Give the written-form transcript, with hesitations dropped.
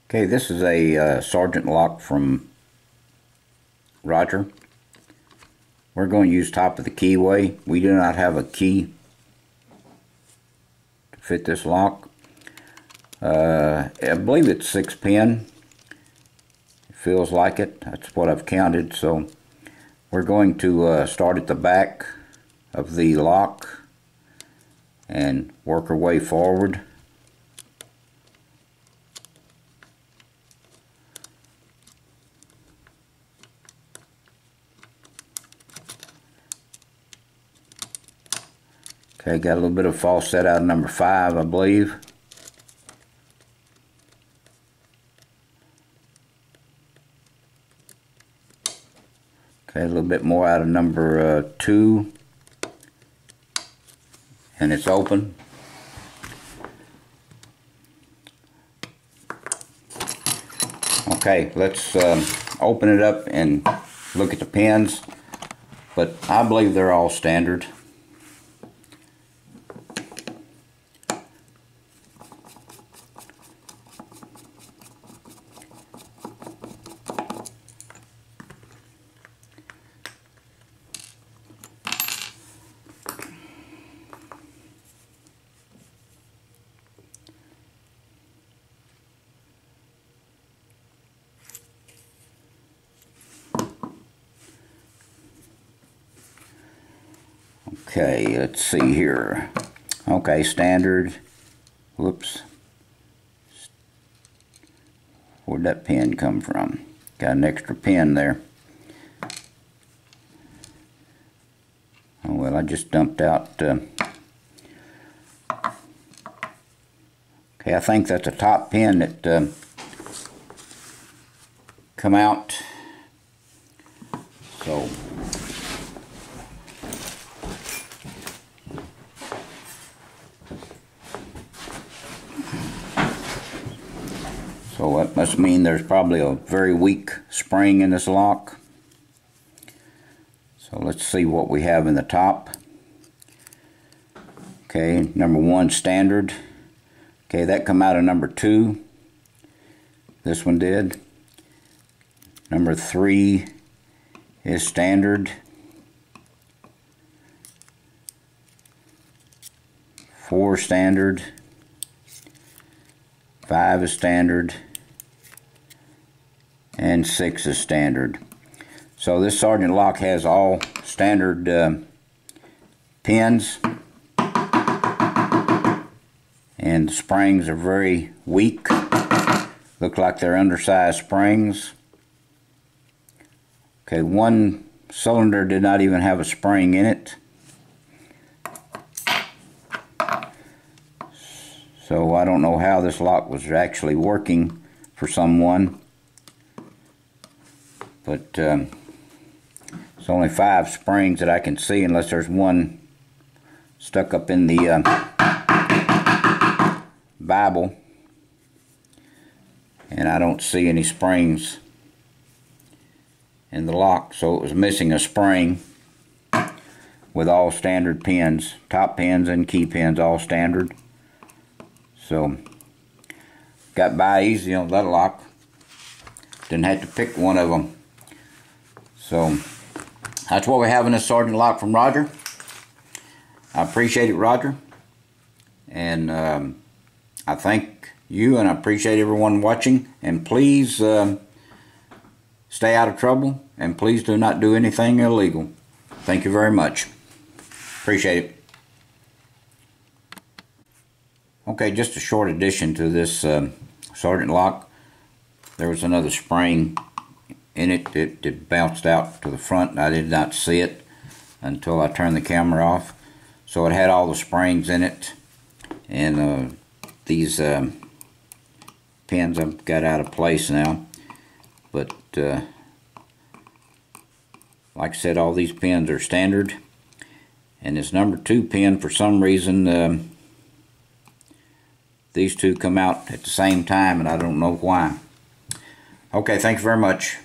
Okay, this is a Sargent lock from Roger. We're going to use top of the keyway. We do not have a key to fit this lock. I believe it's 6-pin. It feels like it. That's what I've counted. So we're going to start at the back of the lock and work our way forward. Okay, got a little bit of false set out of number 5, I believe. Okay, a little bit more out of number 2. And it's open. Okay, let's open it up and look at the pins. But I believe they're all standard. Okay, let's see here. Okay, standard. Whoops. Where'd that pin come from? Got an extra pin there. Oh well, I just dumped out. Okay, I think that's a top pin that come out. So that must mean there's probably a very weak spring in this lock. So let's see what we have in the top. Okay, number 1 standard. Okay, that come out of number 2. This one did. Number 3 is standard. 4 standard. 5 is standard. And 6 is standard. So this Sargent lock has all standard pins, and the springs are very weak. Look like they're undersized springs. Okay, one cylinder did not even have a spring in it. So I don't know how this lock was actually working for someone. But it's only 5 springs that I can see, unless there's one stuck up in the Bible. And I don't see any springs in the lock, so it was missing a spring with all standard pins, top pins and key pins, all standard. So got by easy on that lock. Didn't have to pick one of them. So that's what we have in this Sargent lock from Roger. I appreciate it, Roger. And I thank you, and I appreciate everyone watching. And please stay out of trouble, and please do not do anything illegal. Thank you very much. Appreciate it. Okay, just a short addition to this Sargent lock. There was another spring in it. It bounced out to the front, and I did not see it until I turned the camera off. So it had all the springs in it, and these pins I've got out of place now. But like I said, all these pins are standard, and this number 2 pin, for some reason, these two come out at the same time, and I don't know why. Okay, thank you very much.